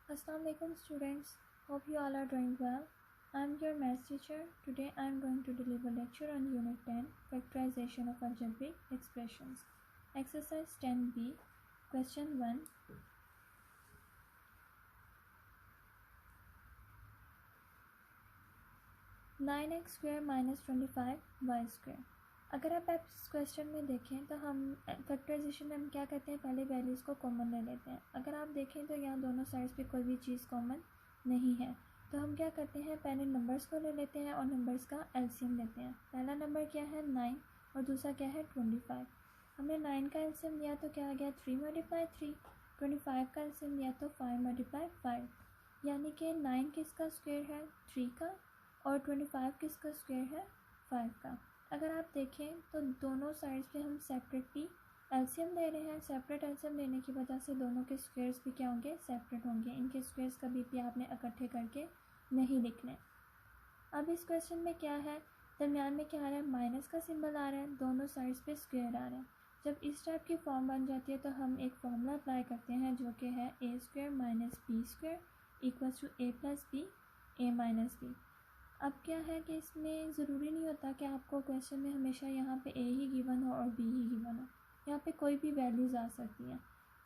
Assalamu alaikum students. Hope you all are doing well. I am your maths teacher. Today I am going to deliver lecture on Unit 10, Factorization of Algebraic Expressions. Exercise 10b, Question 1. Nine x square minus 25 y square. अगर आप इस question में देखें तो हम factorisation में हम क्या करते हैं, पहले वैल्यूज़ को कॉमन ले लेते हैं। अगर आप देखें तो यहाँ दोनों साइड्स पे कोई भी चीज़ कॉमन नहीं है, तो हम क्या करते हैं, पहले नंबर्स को ले लेते हैं और नंबर्स का एलसीएम लेते हैं। पहला नंबर क्या है 9 और दूसरा क्या है 25। हमने 9 का एलसीएम लिया तो क्या आ गया 3 × 3। 25 का एलसीएम लिया तो 5 × 5, यानी कि 9 किसका स्क्वायर है 3 का और 25 किसका स्क्वायर है 5 का। अगर आप देखें तो दोनों साइड्स पे हम सेपरेटली एलसीएम ले रहे हैं। सेपरेट एलसीएम लेने की वजह से दोनों के स्क्वायर्स भी क्या होंगे, सेपरेट होंगे। इनके स्क्वायर्स कभी भी आपने इकट्ठे करके नहीं लिखने। अब इस क्वेश्चन में क्या है, दरमियान में क्या आ रहा है, माइनस का सिंबल आ रहा है, दोनों साइड्स पे स्क्वायर आ रहा है। जब इस टाइप की फॉर्म बन जाती है तो हम एक फॉर्मूला अप्लाई करते हैं जो कि है a² - b² = a + b a - b। अब क्या है कि इसमें ज़रूरी नहीं होता कि आपको क्वेश्चन में हमेशा यहाँ पे a ही गिवन हो और b ही गिवन हो। यहाँ पे कोई भी वैल्यूज़ आ सकती हैं,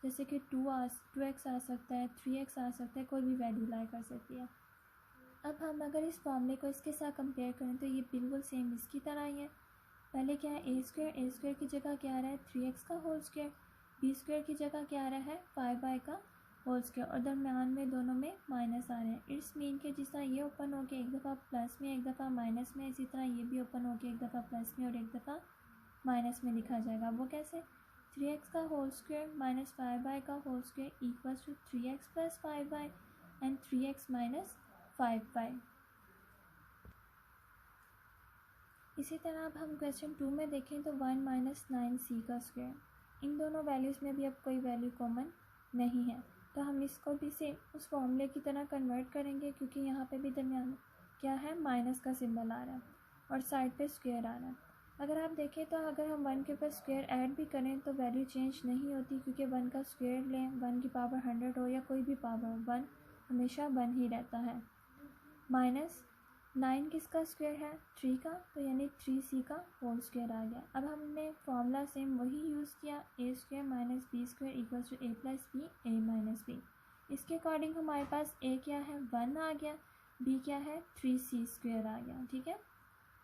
जैसे कि 2x आ सकता है, 3x आ सकता है, कोई भी वैल्यू लाई कर सकती है। अब हम अगर इस फॉर्मूले को इसके साथ कंपेयर करें तो ये बिल्कुल सेम इसकी तरह ही है। पहले क्या है a² की जगह क्या आ रहा है 3x का होल स्क्वायर, b² की जगह क्या आ रहा है 5y का होल स्क्वायर, और दरम्यान में दोनों में माइनस आ रहे हैं। इट्स मीन के जिस तरह ये ओपन हो के एक दफ़ा प्लस में एक दफ़ा माइनस में, इसी तरह ये भी ओपन हो के एक दफ़ा प्लस में और एक दफ़ा माइनस में लिखा जाएगा। वो कैसे, 3x का होल स्क्वायर माइनस 5y का whole square = 3x + 5y and 3x - 5y। इसी तरह अब हम क्वेश्चन 2 में देखें तो 1 - 9c का स्क्वायर। इन दोनों वैल्यूज़ में भी अब कोई वैल्यू कॉमन नहीं है, तो हम इसको भी सेम उस फॉर्मूले की तरह कन्वर्ट करेंगे, क्योंकि यहाँ पे भी दरमियान क्या है माइनस का सिंबल आ रहा है और साइड पे स्क्वायर आ रहा है। अगर आप देखें तो अगर हम 1 के ऊपर स्क्वायर ऐड भी करें तो वैल्यू चेंज नहीं होती, क्योंकि 1 का स्क्वायर लें, 1 की पावर 100 हो या कोई भी पावर हो, 1 हमेशा 1 ही रहता है। -9 किसका स्क्वायर है 3 का, तो यानी 3c का होल स्क्वायर आ गया। अब हमने फॉर्मूला सेम वही यूज़ किया, a² - b² = a + b a - b। इसके अकॉर्डिंग हमारे पास a क्या है 1 आ गया, b क्या है 3c² आ गया। ठीक है,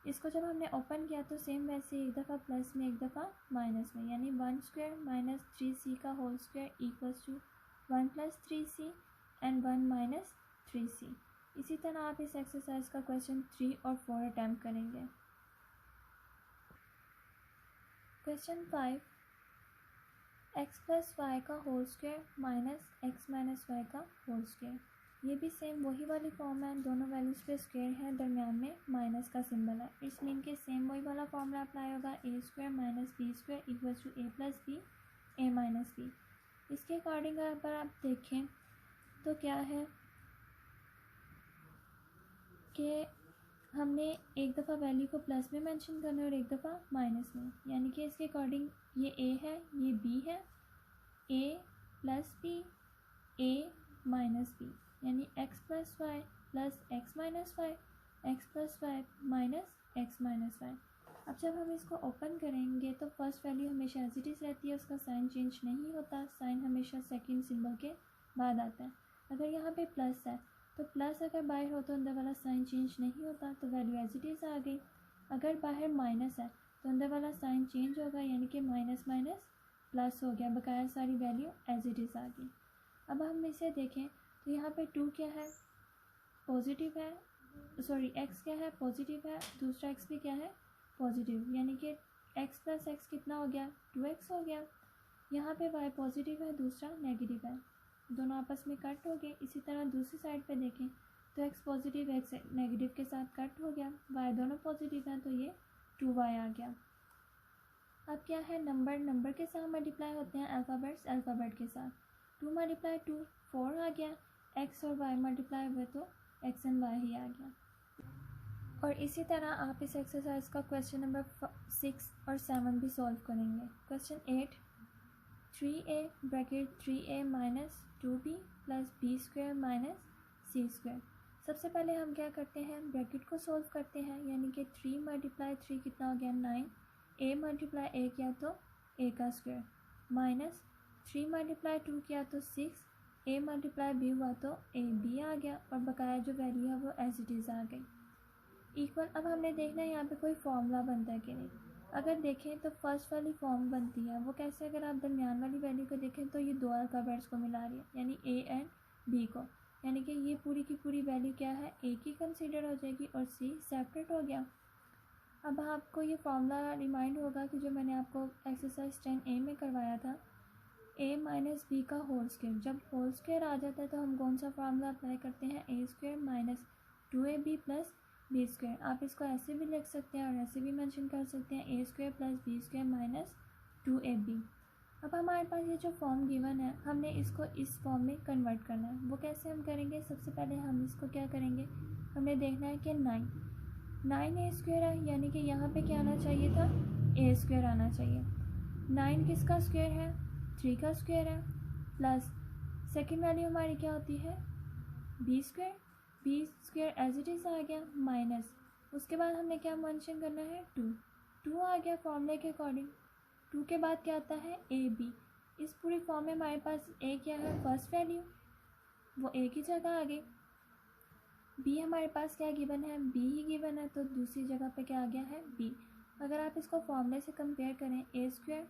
इसको जब हमने ओपन किया तो सेम वैसे एक दफ़ा प्लस में एक दफ़ा माइनस में, यानी 1² - 3c का whole square = 1 + 3c and 1 - 3c। इसी तरह आप इस एक्सरसाइज का क्वेश्चन 3 और 4 अटैम्प्ट करेंगे। क्वेश्चन 5, x + y का whole square minus x - y का होल स्क्वायर। ये भी सेम वही वाली फॉर्म है, दोनों वैल्यूज़ पे स्क्वायर है, दरमियान में माइनस का सिंबल है। इस मीन के सेम वही वाला फॉर्मूला अप्लाई होगा, a² - b² = a + b a - b। इसके अकॉर्डिंग अगर आप देखें तो क्या है कि हमने एक दफ़ा वैल्यू को प्लस में मेंशन करना है और एक दफ़ा माइनस में, यानी कि इसके अकॉर्डिंग ये a है, ये b है, a + b a - b, यानी x + y + x - y, x + y - x - y। अब जब हम इसको ओपन करेंगे तो फर्स्ट वैल्यू हमेशा एज इट इज़ रहती है, उसका साइन चेंज नहीं होता, साइन हमेशा सेकंड सिंबल के बाद आता है। अगर यहाँ पे प्लस है तो प्लस अगर बाहर हो तो अंदर वाला साइन चेंज नहीं होता, तो वैल्यू एज इट इज़ आ गई। अगर बाहर माइनस है तो अंदर वाला साइन चेंज होगा, यानी कि माइनस माइनस प्लस हो गया, बकाया सारी वैल्यू एज इट इज़ आ गई। अब हम इसे देखें तो यहाँ पे 2 क्या है पॉजिटिव है, सॉरी x क्या है पॉजिटिव है, दूसरा x भी क्या है पॉजिटिव, यानी कि x + x कितना हो गया 2x हो गया। यहाँ पे y पॉजिटिव है, दूसरा नेगेटिव है, दोनों आपस में कट हो गए। इसी तरह दूसरी साइड पे देखें तो x पॉजिटिव x नेगेटिव के साथ कट हो गया, y दोनों पॉजिटिव हैं तो ये 2y आ गया। अब क्या है, नंबर के साथ मल्टीप्लाई होते हैं, अल्फ़ाबेट के साथ। 2 × 2 4 आ गया, x और y मल्टीप्लाई हुए तो x एंड y ही आ गया। और इसी तरह आप इस एक्सरसाइज का क्वेश्चन नंबर 6 और 7 भी सॉल्व करेंगे। Question 8, 3a (3a - 2b plus B square minus सी स्क्वायर। सबसे पहले हम क्या करते हैं, ब्रैकेट को सोल्व करते हैं, यानी कि 3 मल्टीप्लाई 3 कितना हो गया 9, ए मल्टीप्लाई ए किया तो ए का स्क्वायर, माइनस 3 मल्टीप्लाई 2 किया तो 6, ए मल्टीप्लाई बी हुआ तो ए बी आ गया, और बकाया जो वैल्यू है वो एज इट इज़ आ गई इक्वल। अब हमने देखना है यहाँ पे कोई फॉर्मूला बनता है कि नहीं। अगर देखें तो फर्स्ट वाली फॉर्म बनती है, वो कैसे, अगर आप दरमियान वाली वैल्यू को देखें तो ये दो अल्फ़ाबेट्स को मिला रही है, यानी ए एंड बी को, यानी कि ये पूरी की पूरी वैल्यू क्या है, ए की कंसीडर हो जाएगी और सी सेपरेट हो गया। अब आपको ये फॉर्मूला रिमाइंड होगा कि जो मैंने आपको एक्सरसाइज 10A में करवाया था, ए माइनस बी का होल स्क्वायर। जब होल स्क्वायर आ जाता है तो हम कौन सा फार्मूला अप्लाई करते हैं, A square minus 2ab plus B square. आप इसको ऐसे भी लिख सकते हैं और ऐसे भी मेंशन कर सकते हैं, A square plus B square minus 2ab। अब हमारे पास ये जो फॉर्म गिवन है, हमने इसको इस फॉर्म में कन्वर्ट करना है। वो कैसे हम करेंगे, सबसे पहले हम इसको क्या करेंगे, हमें देखना है कि 9 ए स्क्वायर है, यानी कि यहाँ पे क्या आना चाहिए था, ए स्क्वायर आना चाहिए। 9 किसका स्क्वायर है, 3 का स्क्वायर है, प्लस सेकेंड वैल्यू हमारी क्या होती है, B square as it is आ गया, माइनस उसके बाद हमने क्या मेंशन करना है, 2 आ गया फॉर्मूले के अकॉर्डिंग। 2 के बाद क्या आता है, ए बी। इस पूरी फॉर्म में हमारे पास ए क्या है, फर्स्ट वैल्यू, वो ए की जगह आ गई। बी हमारे पास क्या गिवन है, बी ही गिवन है, तो दूसरी जगह पे क्या आ गया है, बी। अगर आप इसको फॉर्मूले से कंपेयर करें, ए स्क्वायर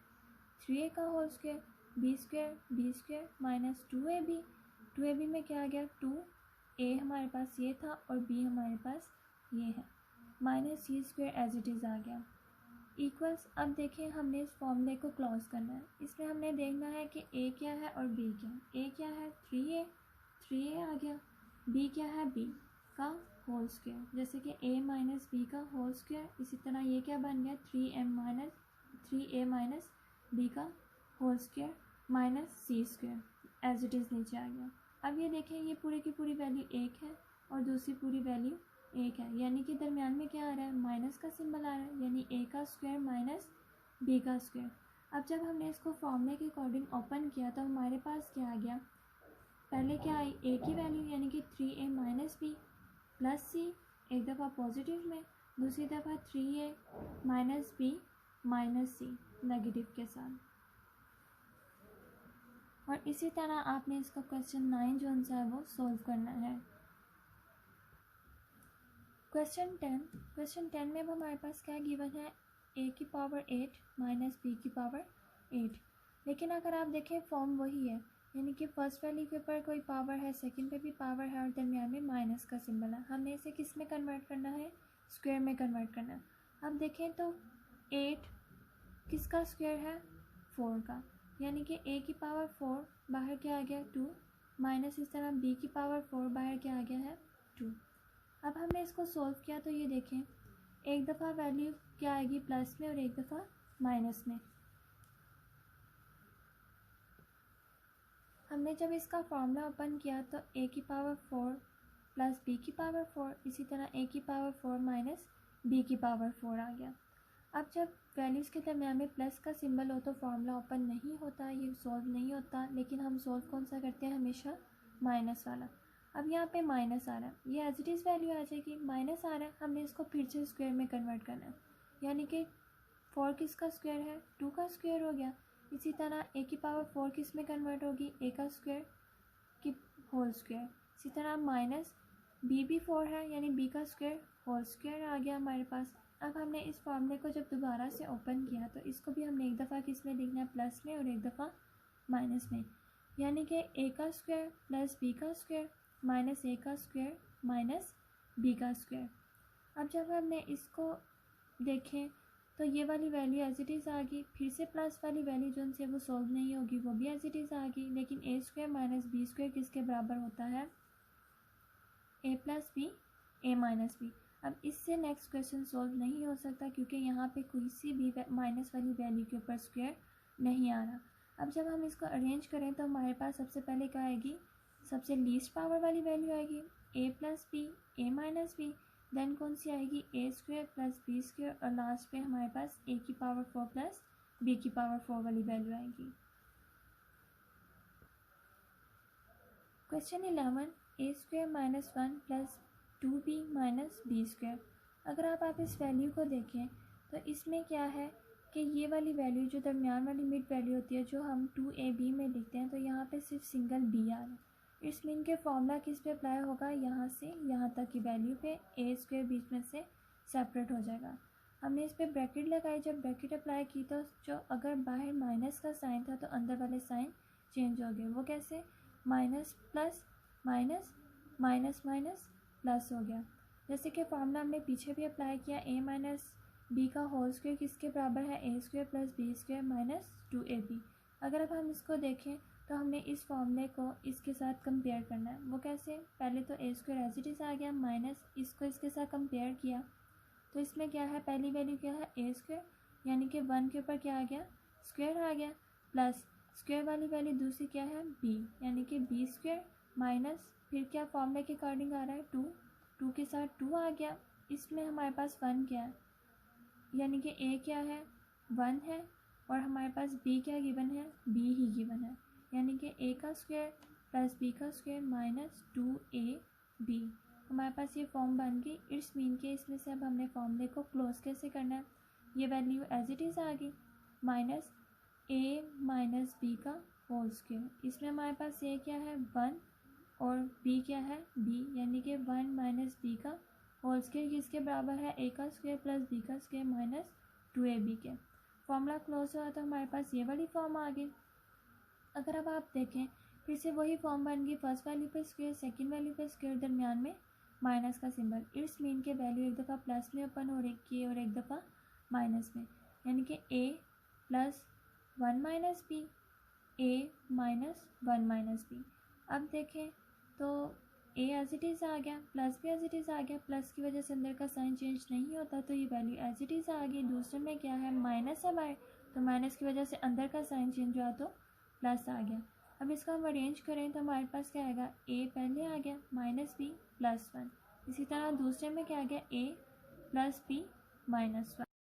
3a का whole square b square minus 2ab में क्या आ गया, 2a हमारे पास ये था और b हमारे पास ये है, minus C square as it is आ गया इक्वल्स। अब देखिए हमने इस फॉर्मूले को क्लोज करना है। इसमें हमने देखना है कि a क्या है और b क्या है। a क्या है 3a आ गया, b क्या है b का होल स्क्वायर, जैसे कि a माइनस बी का होल स्क्वायर। इसी तरह ये क्या बन गया 3a माइनस बी का whole square minus C square as it is नीचे आ गया। अब ये देखें, ये पूरी की पूरी वैल्यू 1 है और दूसरी पूरी वैल्यू 1 है, यानी कि दरमियान में क्या आ रहा है, माइनस का सिंबल आ रहा है, यानी a का स्क्वायर माइनस b का स्क्वायर। अब जब हमने इसको फॉर्मूले के अकॉर्डिंग ओपन किया तो हमारे पास क्या आ गया, पहले क्या आई, a की वैल्यू यानी कि 3a माइनस बी प्लस सी, एक दफ़ा पॉजिटिव में, दूसरी दफ़ा 3a माइनस बी माइनस सी नेगेटिव के साथ। और इसी तरह आपने इसका क्वेश्चन 9 जो सा है वो सॉल्व करना है। क्वेश्चन 10 में अब हमारे पास क्या गिवन है, a की पावर 8 माइनस b की पावर 8। लेकिन अगर आप देखें फॉर्म वही है, यानी कि फर्स्ट वैल्यू के ऊपर कोई पावर है, सेकंड पे भी पावर है और दरमियान में माइनस का सिंबल है। हमने इसे किस में कन्वर्ट करना है, स्क्वायर में कन्वर्ट करना है। अब देखें तो 8 किसका स्क्वायर है, 4 का, यानी कि a की पावर 4 बाहर क्या आ गया 2, माइनस इस तरह b की पावर 4 बाहर क्या आ गया है 2। अब हमने इसको सोल्व किया तो ये देखें, एक दफ़ा वैल्यू क्या आएगी प्लस में और एक दफ़ा माइनस में। हमने जब इसका फॉर्मूला ओपन किया तो a की पावर 4 प्लस b की पावर 4, इसी तरह a की पावर 4 माइनस b की पावर 4 आ गया। अब जब वैल्यूज़ के दरमियान में प्लस का सिंबल हो तो फार्मूला ओपन नहीं होता, ये सॉल्व नहीं होता, लेकिन हम सॉल्व कौन सा करते हैं, हमेशा माइनस वाला। अब यहाँ पे माइनस आ रहा है, ये एज इट इज़ वैल्यू आ जाएगी, माइनस आ रहा है, हमने इसको फिर से स्क्वायर में कन्वर्ट करना है, यानी कि 4 किसका स्क्वायर है, 2 का स्क्वायर हो गया। इसी तरह a की पावर 4 किस में कन्वर्ट होगी, a का स्क्वायर की होल स्क्वायर। इसी तरह माइनस b भी 4 है, यानी b का स्क्वायर होल स्क्वायर आ गया हमारे पास। अब हमने इस फार्मूले को जब दोबारा से ओपन किया तो इसको भी हमने एक दफ़ा किस में लिखना है, प्लस में, और एक दफ़ा माइनस में, यानी कि a का स्क्वायर प्लस b का स्क्वायर माइनस a का स्क्वायर माइनस b का स्क्वायर। अब जब हमने इसको देखें तो ये वाली वैल्यू एज इट इज़ आ गई, फिर से प्लस वाली वैल्यू जो उनसे वो सॉल्व नहीं होगी, वो भी एज इट इज़ आ गई, लेकिन a square minus b square किसके बराबर होता है, a plus b a minus b. अब इससे नेक्स्ट क्वेश्चन सॉल्व नहीं हो सकता क्योंकि यहाँ पे कोई सी भी माइनस वाली वैल्यू के ऊपर स्क्वायर नहीं आ रहा। अब जब हम इसको अरेंज करें तो हमारे पास सबसे पहले क्या आएगी, सबसे लीस्ट पावर वाली वैल्यू आएगी a plus b a minus b, then कौन सी आएगी a square plus B square, और लास्ट पे हमारे पास a की पावर 4 प्लस b की पावर 4 वाली वैल्यू आएगी। Question 11 a² minus 1 plus 2b minus b square. अगर आप इस वैल्यू को देखें तो इसमें क्या है कि ये वाली वैल्यू जो दरमियान वाली मिड वैल्यू होती है जो हम 2ab में लिखते हैं, तो यहाँ पे सिर्फ सिंगल b आ रहा है। इस मीन के फॉर्मूला किस पे अप्लाई होगा, यहाँ से यहाँ तक की वैल्यू पे a² बीच में से सेपरेट हो जाएगा। हमने इस पर ब्रैकेट लगाई, जब ब्रैकेट अप्लाई की तो जो अगर बाहर माइनस का साइन था तो अंदर वाले साइन चेंज हो गए। वो कैसे, minus plus minus minus minus plus हो गया। जैसे कि फॉर्मूला हमने पीछे भी अप्लाई किया, a माइनस बी का होल स्क्वायर किसके बराबर है, a² plus b² minus 2ab। अगर अब हम इसको देखें तो हमने इस फॉर्मूले को इसके साथ कंपेयर करना है। वो कैसे, पहले तो a² एज इट इज़ आ गया, माइनस इसको इसके साथ कंपेयर किया तो इसमें क्या है, पहली वैल्यू क्या है a² यानी कि 1 के ऊपर क्या आ गया, स्क्वायर आ गया, प्लस स्क्वायर वाली वैल्यू दूसरी क्या है b यानी कि b² माइनस फिर क्या फॉर्मूले के अकॉर्डिंग आ रहा है 2 के साथ 2 आ गया। इसमें हमारे पास 1 क्या है यानी कि a क्या है 1 है और हमारे पास b क्या गिवन है, b ही गिवन है, यानी कि a का स्क्वायर प्लस b का स्क्वायर माइनस 2ab। हमारे पास ये फॉर्म बन गई। इट्स मीन के इसमें से अब हमने फॉर्मूले को क्लोज कैसे करना है, ये वैल्यू एज इट इज़ आ गई, माइनस a माइनस b का होल स्क्वायर। इसमें हमारे पास a क्या है 1 और b क्या है b, यानी कि 1 माइनस b का होल स्क्वायर किसके बराबर है, a का स्क्वायर प्लस b का स्क्वायर माइनस 2ab के। फॉर्मूला क्लोज हुआ तो हमारे पास ये वाली फॉर्म आ गई। अगर अब आप देखें फिर से वही फॉर्म बन गई, फर्स्ट वैल्यू पे स्क्वायर सेकंड वैल्यू पे स्क्वायर दरमियान में माइनस का सिंबल। इट्स मीन के वैल्यू एक दफ़ा प्लस में ओपन और एक दफ़ा माइनस में, यानी कि a plus 1 minus b, a minus 1 minus b। अब देखें तो a एज इट इज़ आ गया, प्लस भी एज इट इज़ आ गया, प्लस की वजह से अंदर का साइन चेंज नहीं होता तो ये वैल्यू एज इट इज़ आ गई। दूसरे में क्या है माइनस है बाहर, तो माइनस की वजह से अंदर का साइन चेंज हुआ तो प्लस आ गया। अब इसका हम अरेंज करें तो हमारे पास क्या आएगा, a पहले आ गया माइनस b प्लस 1, इसी तरह दूसरे में क्या आ गया a प्लस b माइनस 1।